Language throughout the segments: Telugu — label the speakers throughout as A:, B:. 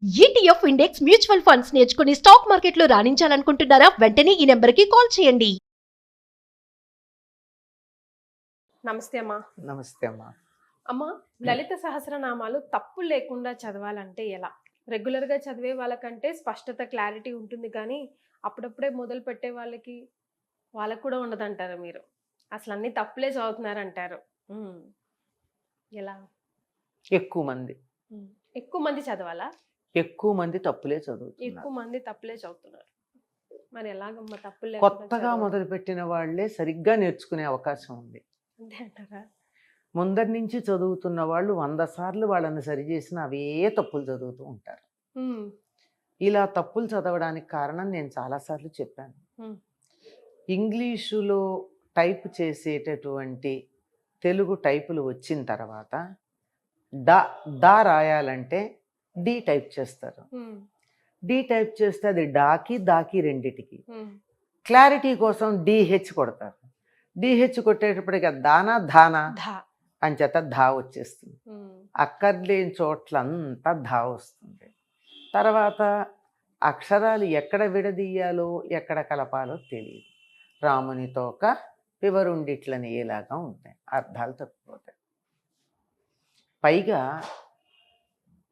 A: ఈటీఎఫ్ ఇండెక్స్ మ్యూచువల్ ఫండ్స్ నేర్చుకుని స్టాక్ మార్కెట్లో రాణించాలనుకుంటున్నారా? వెంటనే ఈ నెంబర్కి కాల్ చేయండి.
B: నమస్తే అమ్మా.
C: నమస్తే అమ్మా.
B: అమ్మా, లలిత సహస్రనామాలు తప్పు లేకుండా చదవాలంటే ఎలా? రెగ్యులర్గా చదివే వాళ్ళకంటే స్పష్టత, క్లారిటీ ఉంటుంది, కానీ అప్పుడప్పుడే మొదలు పెట్టే వాళ్ళకు కూడా ఉండదంటారు మీరు. అసలు అన్ని తప్పులే చదువుతున్నారంటారు. ఎలా?
C: ఎక్కువ మంది
B: చదవాలా?
C: ఎక్కువ మంది తప్పులే చదువుతున్నారు.
B: ఎక్కువ మంది తప్పులే చదువుతున్నారు. మరి ఎలాగమ్మా తప్పులే?
C: కొత్తగా మొదలుపెట్టిన వాళ్ళే సరిగ్గా నేర్చుకునే అవకాశం ఉంది.
B: అంతే అంటారా?
C: ముందరి నుంచి చదువుతున్న వాళ్ళు 100 సార్లు వాళ్ళని సరిచేసిన అవే తప్పులు చదువుతూ ఉంటారు. ఇలా తప్పులు చదవడానికి కారణం నేను చాలాసార్లు చెప్పాను. ఇంగ్లీషులో టైప్ చేసేటటువంటి తెలుగు టైపులు వచ్చిన తర్వాత డా రాయాలంటే డి టైప్ చేస్తారు. డి టైప్ చేస్తే అది డాకి దాకి రెండిటికి. క్లారిటీ కోసం డిహెచ్ కొడతారు. డిహెచ్ కొట్టేటప్పటికి దానా ధానా అని చేత ధా వచ్చేస్తుంది. అక్కర్లేని చోట్లంతా ధా వస్తుంది. తర్వాత అక్షరాలు ఎక్కడ విడదీయాలో ఎక్కడ కలపాలో తెలియదు. రాముని తోక పివరుండిట్లని ఏలాగా ఉంటాయి, అర్థాలు తప్పిపోతాయి. పైగా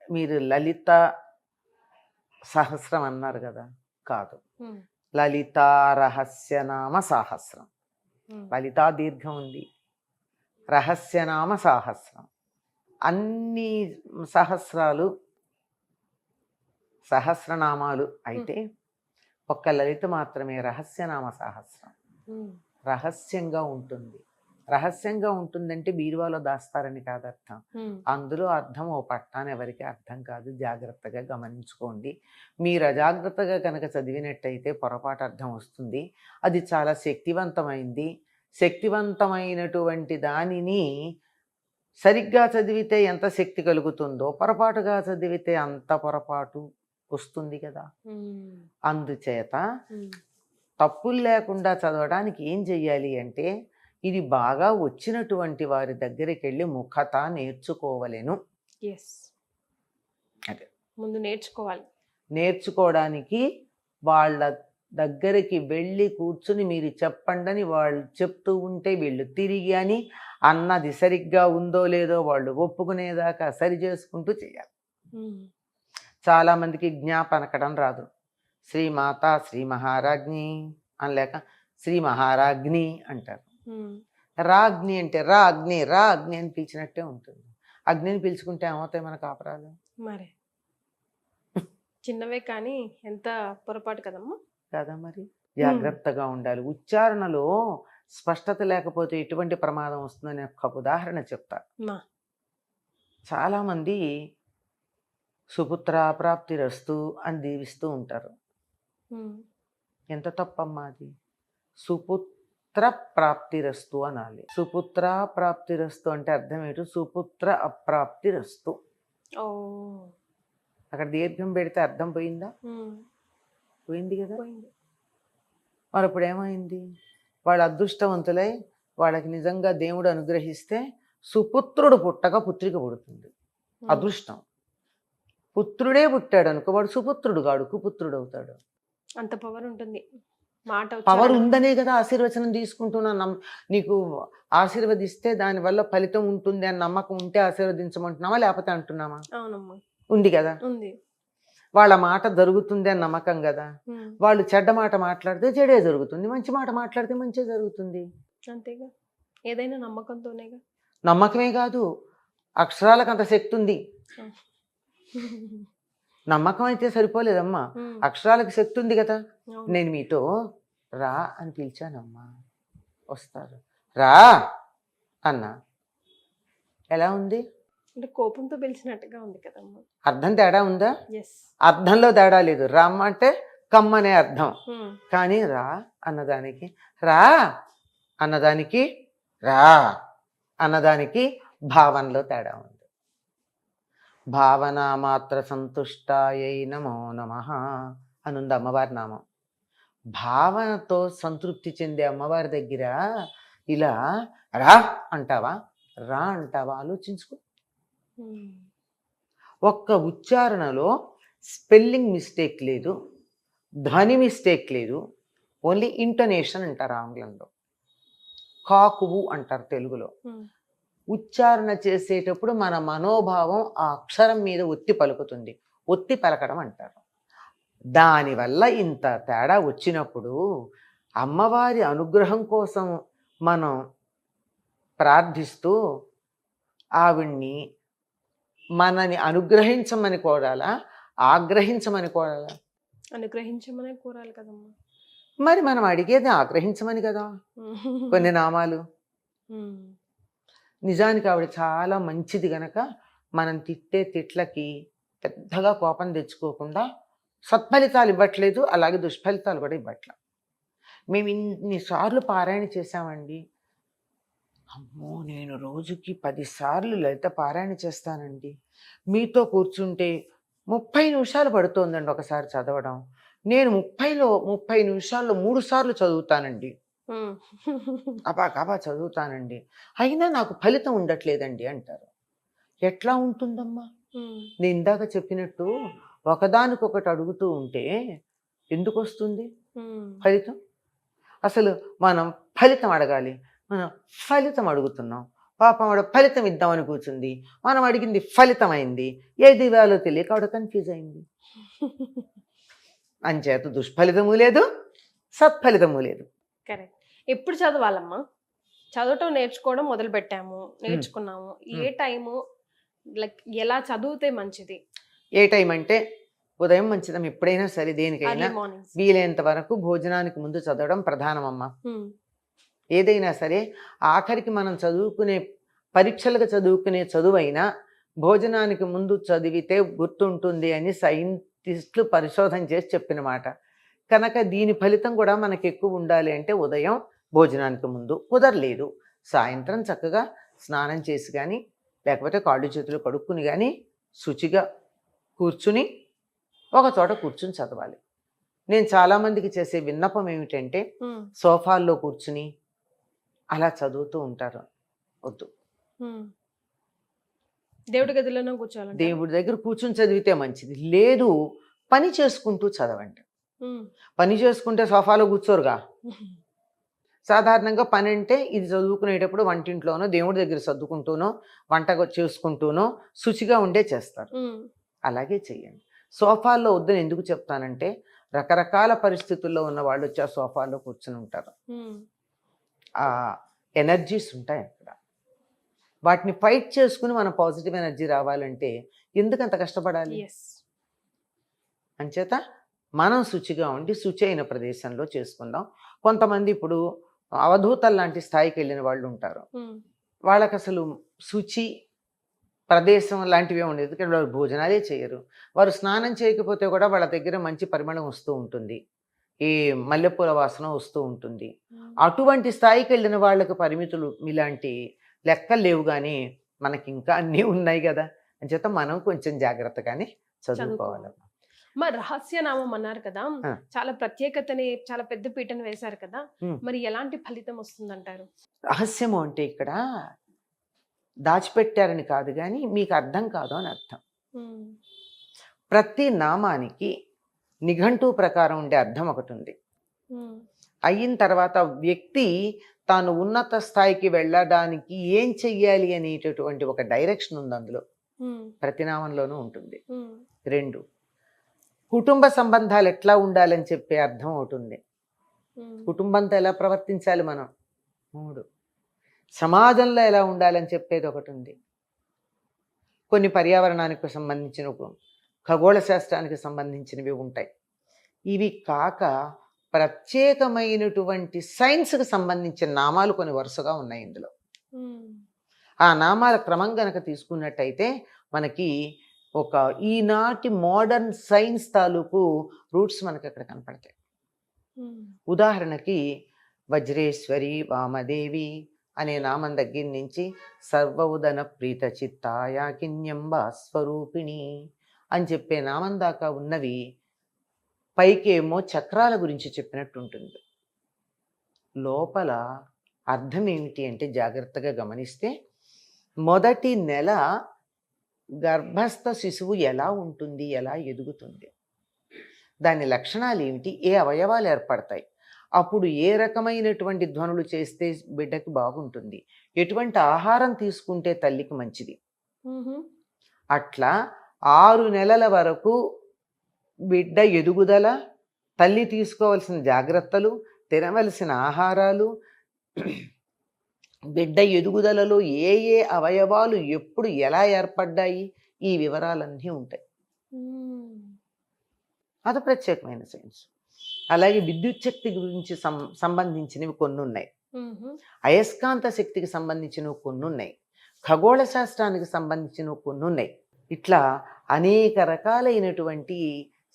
C: మీరు లలిత సహస్రం అన్నారు కదా, కాదు, లలితా రహస్యనామ సహస్రం. లలితా దీర్ఘం ఉంది, రహస్యనామ సహస్రం. అన్ని సహస్రనామాలు అయితే ఒక్క లలిత మాత్రమే రహస్యనామ సహస్రం. రహస్యంగా ఉంటుంది. రహస్యంగా ఉంటుందంటే బీరువాలో దాస్తారని కాదు అర్థం. అందులో అర్థం ఓ పట్టాన్ని ఎవరికి అర్థం కాదు. జాగ్రత్తగా గమనించుకోండి. మీరు అజాగ్రత్తగా కనుక చదివినట్టయితే పొరపాటు అర్థం వస్తుంది. అది చాలా శక్తివంతమైంది. శక్తివంతమైనటువంటి దానిని సరిగ్గా చదివితే ఎంత శక్తి కలుగుతుందో పొరపాటుగా చదివితే అంత పొరపాటు వస్తుంది కదా. అందుచేత తప్పులు లేకుండా చదవడానికి ఏం చెయ్యాలి అంటే, ఇది బాగా వచ్చినటువంటి వారి దగ్గరికి వెళ్ళి ముఖత నేర్చుకోవలేను.
B: అదే ముందు
C: నేర్చుకోవడానికి వాళ్ళ దగ్గరికి వెళ్ళి కూర్చుని మీరు చెప్పండి అని వాళ్ళు చెప్తూ ఉంటే వీళ్ళు తిరిగి అని అన్నది సరిగ్గా ఉందో లేదో వాళ్ళు ఒప్పుకునేదాకా సరి చేసుకుంటూ చేయాలి. చాలామందికి జ్ఞాపనకడం రాదు. శ్రీమాత శ్రీ మహారాజ్ఞి అనలేక శ్రీ మహారాజ్ఞి అంటారు. రాగ్ని అంటే అగ్ని అని పిలిచినట్టే ఉంటుంది. అగ్నిని పిలుచుకుంటే ఏమవుతాయి మన కాపురాలు?
B: మరి చిన్నవే కానీ ఎంత పొరపాటు కదమ్మా.
C: కదా, మరి జాగ్రత్తగా ఉండాలి. ఉచ్చారణలో స్పష్టత లేకపోతే ఎటువంటి ప్రమాదం వస్తుందని ఒక ఉదాహరణ చెప్తా. చాలామంది సుపుత్రాప్రాప్తిరస్తు అని దీవిస్తూ ఉంటారు. ఎంత తప్పమ్మా అది. సుపుత్ర ప్రాప్తిరస్తు అనాలి. సుపుత్ర ప్రాప్తిరస్తు అంటే అర్థం ఏంటి? సుపుత్ర అప్రాప్తిరస్తు. అక్కడ దీర్ఘం పెడితే అర్థం పోయిందా? పోయింది కదా. మరి అప్పుడు ఏమైంది? వాళ్ళు అదృష్టవంతులై వాళ్ళకి నిజంగా దేవుడు అనుగ్రహిస్తే సుపుత్రుడు పుట్టక పుత్రిక పుడుతుంది. అదృష్టం. పుత్రుడే పుట్టాడు అనుకో, వాడు సుపుత్రుడు కాడు, కుపుత్రుడు అవుతాడు.
B: అంత పవర్ ఉంటుంది.
C: పవర్ ఉందనే కదా ఆశీర్వచనం తీసుకుంటున్నా. నీకు ఆశీర్వదిస్తే దానివల్ల ఫలితం ఉంటుంది అని నమ్మకం ఉంటే ఆశీర్వదించమంటున్నావా, లేకపోతే అంటున్నామా? ఉంది కదా. వాళ్ళ మాట జరుగుతుంది అని నమ్మకం కదా. వాళ్ళు చెడ్డ మాట మాట్లాడితే చెడే జరుగుతుంది, మంచి మాట మాట్లాడితే మంచి జరుగుతుంది.
B: అంతేగా, ఏదైనా నమ్మకంతోనేగా.
C: నమ్మకమే కాదు, అక్షరాలకు అంత శక్తి ఉంది. నమ్మకం అయితే సరిపోలేదమ్మా, అక్షరాలకు శక్తి ఉంది కదా. నేను మీతో రా అని పిలిచానమ్మా, వస్తారు, రా అన్నా, ఎలా ఉంది?
B: అంటే కోపంతో పిలిచినట్టుగా ఉంది కదమ్మా.
C: అర్థం తేడా ఉందా? అర్థంలో తేడా లేదు. రామ్మ అంటే కమ్మనే అర్థం, కానీ రా అన్నదానికి రా అన్నదానికి భావనలో తేడా ఉంది. భావన మాత్ర సంతుష్టాయై నమో నమః అనుంది అమ్మవారి నామం. భావనతో సంతృప్తి చెందే అమ్మవారి దగ్గర ఇలా రా అంటావా ఆలోచించుకో. ఒక్క ఉచ్చారణలో స్పెల్లింగ్ మిస్టేక్ లేదు, ధ్వని మిస్టేక్ లేదు, ఓన్లీ ఇంటోనేషన్ అంటారు ఆంగ్లంలో, కాకువు అంటారు తెలుగులో. ఉచ్చారణ చేసేటప్పుడు మన మనోభావం ఆ అక్షరం మీద ఒత్తి పలుకుతుంది, ఒత్తి పలకడం అంటారు. దానివల్ల ఇంత తేడా వచ్చినప్పుడు అమ్మవారి అనుగ్రహం కోసం మనం ప్రార్థిస్తూ ఆవిడ్ని మనని అనుగ్రహించమని కోరాలా, ఆగ్రహించమని కోరాలా?
B: అనుగ్రహించమనే కోరాలి కదమ్మా.
C: మరి మనం అడిగేది ఆగ్రహించమని కదా కొన్ని నామాలు. నిజానికి ఆవిడ చాలా మంచిది గనక మనం తిట్టే తిట్లకి పెద్దగా కోపం తెచ్చుకోకుండా సత్ఫలితాలు ఇవ్వట్లేదు, అలాగే దుష్ఫలితాలు కూడా ఇవ్వట్లేదు. మేము ఇన్నిసార్లు పారాయణ చేశామండి. అమ్మో, నేను రోజుకి 10 సార్లు లలిత పారాయణ చేస్తానండి. మీతో కూర్చుంటే 30 నిమిషాలు పడుతోందండి ఒకసారి చదవడం. నేను 30 నిమిషాల్లో 3 సార్లు చదువుతానండి, కబా చదువుతానండి, అయినా నాకు ఫలితం ఉండట్లేదండి అంటారు. ఎట్లా ఉంటుందమ్మా? నేను ఇందాక చెప్పినట్టు ఒకదానికొకటి అడుగుతూ ఉంటే ఎందుకు వస్తుంది ఫలితం? అసలు మనం ఫలితం అడగాలి, మనం ఫలితం అడుగుతున్నాం. పాపం ఆవిడ ఫలితం ఇద్దామని కూర్చుంది, మనం అడిగింది ఫలితం అయింది, ఏది ఇవ్వాలో తెలియక ఆవిడ కన్ఫ్యూజ్ అయింది. అంచేత దుష్ఫలితము లేదు, సత్ఫలితము లేదు.
B: కరెక్ట్. ఎప్పుడు చదవాలమ్మా? చదవటం నేర్చుకోవడం మొదలు పెట్టాము, నేర్చుకున్నాము. ఏ టైము, లైక్ ఎలా చదివితే మంచిది? ఏ
C: టైం అంటే ఉదయం మంచిదం, ఎప్పుడైనా సరే దేనికైనా వీలైనంత వరకు భోజనానికి ముందు చదవడం ప్రధానమమ్మా. ఏదైనా సరే ఆఖరికి మనం చదువుకునే పరీక్షలకు చదువుకునే చదువైనా భోజనానికి ముందు చదివితే గుర్తుంటుంది అని సైంటిస్టులు పరిశోధన చేసి చెప్పిన మాట. కనుక దీని ఫలితం కూడా మనకి ఎక్కువ ఉండాలి అంటే ఉదయం భోజనానికి ముందు, కుదరలేదు సాయంత్రం చక్కగా స్నానం చేసి కానీ లేకపోతే కాళ్ళు చేతులు కడుక్కుని కానీ శుచిగా కూర్చుని ఒక చోట కూర్చుని చదవాలి. నేను చాలామందికి చేసే విన్నపం ఏమిటంటే సోఫాల్లో కూర్చుని అలా చదువుతూ ఉంటారు. వద్దు,
B: దేవుడి గదిలోనే కూర్చోవాలి,
C: దేవుడి దగ్గర కూర్చుని చదివితే మంచిది. లేదు, పని చేసుకుంటూ చదవండి. పని చేసుకుంటే సోఫాలో కూర్చోరుగా. సాధారణంగా పని అంటే ఇది చదువుకునేటప్పుడు వంటింట్లోనో దేవుడి దగ్గర చదువుకుంటూనో వంట చేసుకుంటూనో శుచిగా ఉండే చేస్తారు. అలాగే చెయ్యండి. సోఫాల్లో వద్దని ఎందుకు చెప్తానంటే రకరకాల పరిస్థితుల్లో ఉన్న వాళ్ళు వచ్చి ఆ సోఫాలో కూర్చుని ఉంటారు. ఆ ఎనర్జీస్ ఉంటాయి అక్కడ, వాటిని ఫైట్ చేసుకుని మన పాజిటివ్ ఎనర్జీ రావాలంటే ఎందుకు అంత కష్టపడాలి? అంచేత మనం శుచిగా ఉండి శుచి అయిన ప్రదేశంలో చేసుకుందాం. కొంతమంది ఇప్పుడు అవధూతలు లాంటి స్థాయికి వెళ్ళిన వాళ్ళు ఉంటారు, వాళ్ళకి అసలు శుచి ప్రదేశం లాంటివే ఉండదు. ఎందుకంటే వాళ్ళు భోజనాలే చేయరు, వారు స్నానం చేయకపోతే కూడా వాళ్ళ దగ్గర మంచి పరిమళం వస్తూ ఉంటుంది, ఈ మల్లెపూల వాసన వస్తూ ఉంటుంది. అటువంటి స్థాయికి వెళ్ళిన వాళ్ళకి పరిమితులు ఇలాంటి లెక్కలు లేవు, కానీ మనకి ఇంకా అన్నీ ఉన్నాయి కదా. అంచేత మనం కొంచెం జాగ్రత్తగానే చదువుకోవాలి.
B: మరి రహస్యనామం అన్నారు కదా, చాలా ప్రత్యేకతని, చాలా పెద్ద పీటను వేశారు కదా, మరి ఎలాంటి ఫలితం వస్తుందంటారు?
C: రహస్యము అంటే ఇక్కడ దాచిపెట్టారని కాదు, కానీ మీకు అర్థం కాదు అని అర్థం. ప్రతి నామానికి నిఘంటు ప్రకారం ఉండే అర్థం ఒకటి ఉంది. అయిన తర్వాత వ్యక్తి తాను ఉన్నత స్థాయికి వెళ్ళడానికి ఏం చెయ్యాలి అనేటటువంటి ఒక డైరెక్షన్ ఉంది అందులో, ప్రతి నామంలోనూ ఉంటుంది. 2, కుటుంబ సంబంధాలు ఎట్లా ఉండాలని చెప్పే అర్థం ఒకటి ఉంది, కుటుంబంతో ఎలా ప్రవర్తించాలి మనం. 3, సమాజంలో ఎలా ఉండాలని చెప్పేది ఒకటి ఉంది. కొన్ని పర్యావరణానికి సంబంధించిన, ఖగోళ శాస్త్రానికి సంబంధించినవి ఉంటాయి. ఇవి కాక ప్రత్యేకమైనటువంటి సైన్స్కి సంబంధించిన నామాలు కొన్ని వరుసగా ఉన్నాయి ఇందులో. ఆ నామాల క్రమం గనక తీసుకున్నట్టయితే మనకి ఒక ఈనాటి మోడర్న్ సైన్స్ తాలూకు రూట్స్ మనకి అక్కడ కనపడతాయి. ఉదాహరణకి వజ్రేశ్వరి వామదేవి అనే నామం దగ్గర నుంచి సర్వౌదన ప్రీత చిత్తాయాకిన్యంబ స్వరూపిణి అని చెప్పే నామం దాకా ఉన్నవి పైకేమో చక్రాల గురించి చెప్పినట్టు ఉంటుంది. లోపల అర్థం ఏమిటి అంటే జాగ్రత్తగా గమనిస్తే మొదటి నెల గర్భస్థ శిశువు ఎలా ఉంటుంది, ఎలా ఎదుగుతుంది, దాని లక్షణాలు ఏమిటి, ఏ అవయవాలు ఏర్పడతాయి, అప్పుడు ఏ రకమైనటువంటి ధ్వనులు చేస్తే బిడ్డకి బాగుంటుంది, ఎటువంటి ఆహారం తీసుకుంటే తల్లికి మంచిది, అట్లా 6 నెలల వరకు బిడ్డ ఎదుగుదల, తల్లి తీసుకోవాల్సిన జాగ్రత్తలు, తినవలసిన ఆహారాలు, బిడ్డ ఎదుగుదలలో ఏ ఏ అవయవాలు ఎప్పుడు ఎలా ఏర్పడ్డాయి, ఈ వివరాలన్నీ ఉంటాయి. అది ప్రత్యేకమైన సైన్స్. అలాగే విద్యుత్ శక్తి గురించి సంబంధించినవి కొన్ని ఉన్నాయి, అయస్కాంత శక్తికి సంబంధించినవి కొన్ని ఉన్నాయి, ఖగోళ శాస్త్రానికి సంబంధించినవి కొన్ని ఉన్నాయి. ఇట్లా అనేక రకాలైనటువంటి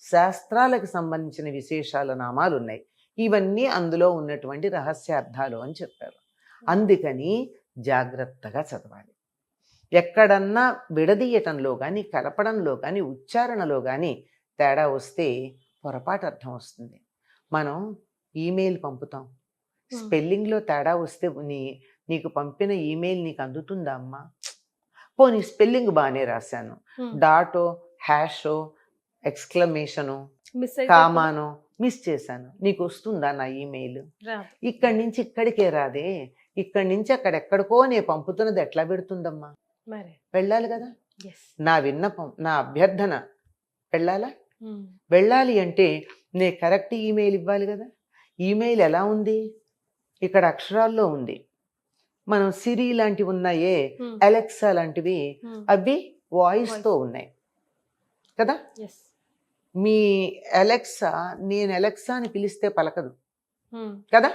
C: శాస్త్రాలకు సంబంధించిన విశేషాల నామాలు ఉన్నాయి. ఇవన్నీ అందులో ఉన్నటువంటి రహస్యార్థాలు అని చెప్పారు. అందుకని జాగ్రత్తగా చదవాలి. ఎక్కడన్నా విడదీయటంలో కానీ, కలపడంలో కానీ, ఉచ్చారణలో కానీ తేడా వస్తే పొరపాటు అర్థం వస్తుంది. మనం ఈమెయిల్ పంపుతాం, స్పెల్లింగ్లో తేడా వస్తే నీకు పంపిన ఈమెయిల్ నీకు అందుతుందా అమ్మా? పోనీ స్పెల్లింగ్ బాగానే రాశాను, డాటో, హ్యాషో, ఎక్స్క్లమేషను, కామానో మిస్ చేశాను, నీకు వస్తుందా నా ఈమెయిల్? ఇక్కడి నుంచి ఇక్కడికే రాదే, ఇక్కడి నుంచి అక్కడెక్కడికో నేను పంపుతున్నది ఎట్లా పెడుతుందమ్మా? వెళ్ళాలి కదా. నా విన్నపం, నా అభ్యర్థన వెళ్ళాలా? వెళ్ళాలి అంటే నేను కరెక్ట్ ఈమెయిల్ ఇవ్వాలి కదా. ఈమెయిల్ ఎలా ఉంది? ఇక్కడ అక్షరాల్లో ఉంది. మనం సిరి లాంటివి ఉన్నాయే, అలెక్సా లాంటివి, అవి వాయిస్తో ఉన్నాయి కదా. మీ అలెక్సా, నేను అలెక్సా అని పిలిస్తే పలకదు కదా.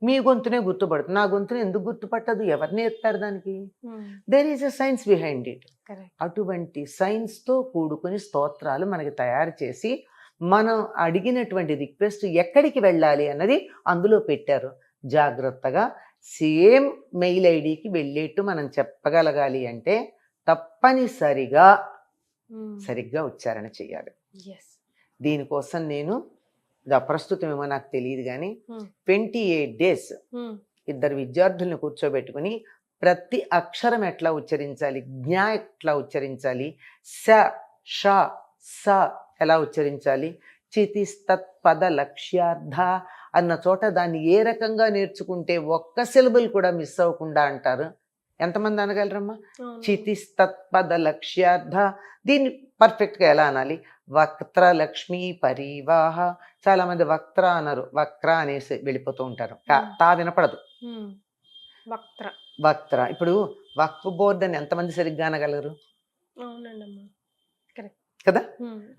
C: మీ గొంతునే గుర్తుపడుతుంది, నా గొంతుని ఎందుకు గుర్తుపట్టదు? ఎవరు నేర్పారు దానికి? There is a science behind it. అటువంటి సైన్స్తో కూడుకుని స్తోత్రాలు మనకి తయారు చేసి మనం అడిగినటువంటి రిక్వెస్ట్ ఎక్కడికి వెళ్ళాలి అన్నది అందులో పెట్టారు. జాగ్రత్తగా సేమ్ మెయిల్ ఐడికి వెళ్ళేట్టు మనం చెప్పగలగాలి అంటే తప్పనిసరిగా సరిగ్గా ఉచ్చారణ చేయాలి. దీనికోసం నేను ప్రస్తుతం ఏమో నాకు తెలియదు కానీ 28 days ఇద్దరు విద్యార్థుల్ని కూర్చోబెట్టుకుని ప్రతి అక్షరం ఎట్లా ఉచ్చరించాలి, జ్ఞా ఎట్లా ఉచ్చరించాలి, స ష స ఎలా ఉచ్చరించాలి, చితిస్తత్పద లక్ష్యార్థ అన్న చోట దాన్ని ఏ రకంగా నేర్చుకుంటే ఒక్క సిలబుల్ కూడా మిస్ అవ్వకుండా అంటారు. ఎంతమంది అనగలరమ్మా? చితిస్తత్పద లక్ష్యార్థ. దీన్ని పర్ఫెక్ట్గా ఎలా అనాలి? వక్త్ర లక్ష్మీ పరివాహ. చాలా మంది వక్త్ర అనరు, వక్ర అనేసి వెళ్ళిపోతూ ఉంటారు, తా వినపడదు. వక్త్ర. ఇప్పుడు వక్ఫ్ బోర్డ్ అని ఎంతమంది సరిగ్గా అనగలరు కదా.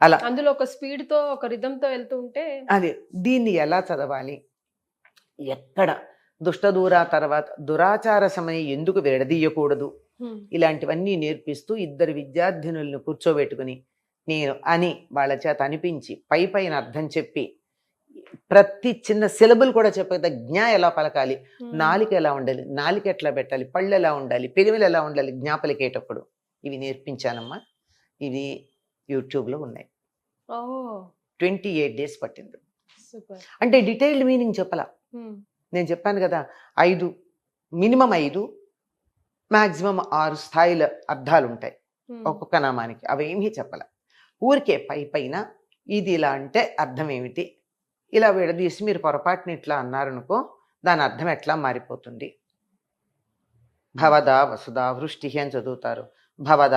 C: అలా
B: అందులో ఒక స్పీడ్ తో, ఒక రిథమ్ తో వెళ్తూ ఉంటే
C: అదే. దీన్ని ఎలా చదవాలి, ఎక్కడ దుష్టదూరా తర్వాత దురాచార సమయం ఎందుకు విడదీయకూడదు, ఇలాంటివన్నీ నేర్పిస్తూ ఇద్దరు విద్యార్థినులను కూర్చోబెట్టుకుని నేను అని వాళ్ళ చేత అనిపించి పైన అర్థం చెప్పి ప్రతి చిన్న సిలబుల్ కూడా చెప్పేది. జ్ఞా ఎలా పలకాలి, నాలిక ఎలా ఉండాలి, నాలిక ఎట్లా పెట్టాలి, పళ్ళు ఎలా ఉండాలి, పెరిమిలు ఎలా ఉండాలి జ్ఞాపలికేటప్పుడు, ఇవి నేర్పించానమ్మా. ఇవి యూట్యూబ్లో ఉన్నాయి. 28 days పట్టింది. అంటే డీటెయిల్డ్ మీనింగ్ చెప్పలా. నేను చెప్పాను కదా, 5 మినిమం 5 మ్యాక్సిమం 6 స్థాయిల అర్థాలు ఉంటాయి ఒక్కొక్క నామానికి. అవేమీ చెప్పాల. ఊరికే పైన ఇది ఇలా అంటే అర్థం ఏమిటి, ఇలా విడదీసి మీరు పొరపాటుని ఇట్లా అన్నారనుకో దాని అర్థం ఎట్లా మారిపోతుంది. భవద వసుధ వృష్టి అని చదువుతారు. భవద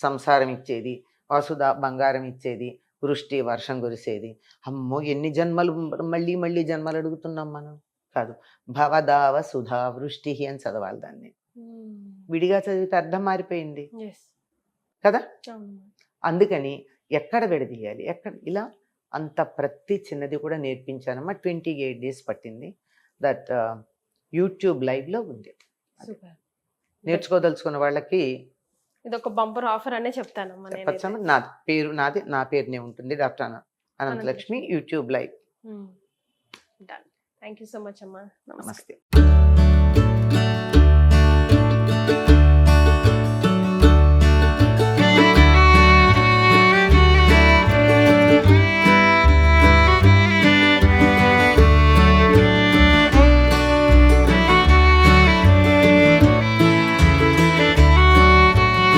C: సంసారం ఇచ్చేది, వసుధ బంగారం ఇచ్చేది, వృష్టి వర్షం కురిసేది. అమ్మో ఎన్ని జన్మలు, మళ్ళీ మళ్ళీ జన్మలు అడుగుతున్నాం మనం. కాదు, భవదావ సుధా వృష్టి అని చదవాలి. దాన్ని విడిగా చదివితే అర్థం మారిపోయింది కదా. అందుకని ఎక్కడ విడదీయాలి, ఎక్కడ ఇలా అంత ప్రతి చిన్నది కూడా నేర్పించానమ్మా. 28 days పట్టింది. దట్ యూట్యూబ్ లైవ్లో ఉంది. నేర్చుకోదలుచుకున్న వాళ్ళకి
B: ఇదొక బంపర్ ఆఫర్ అనే చెప్తానమ్మా.
C: నా పేరునే ఉంటుంది, doctor Ananthalakshmi, YouTube live.
B: Thank you so much అమ్మా.
C: నమస్తే.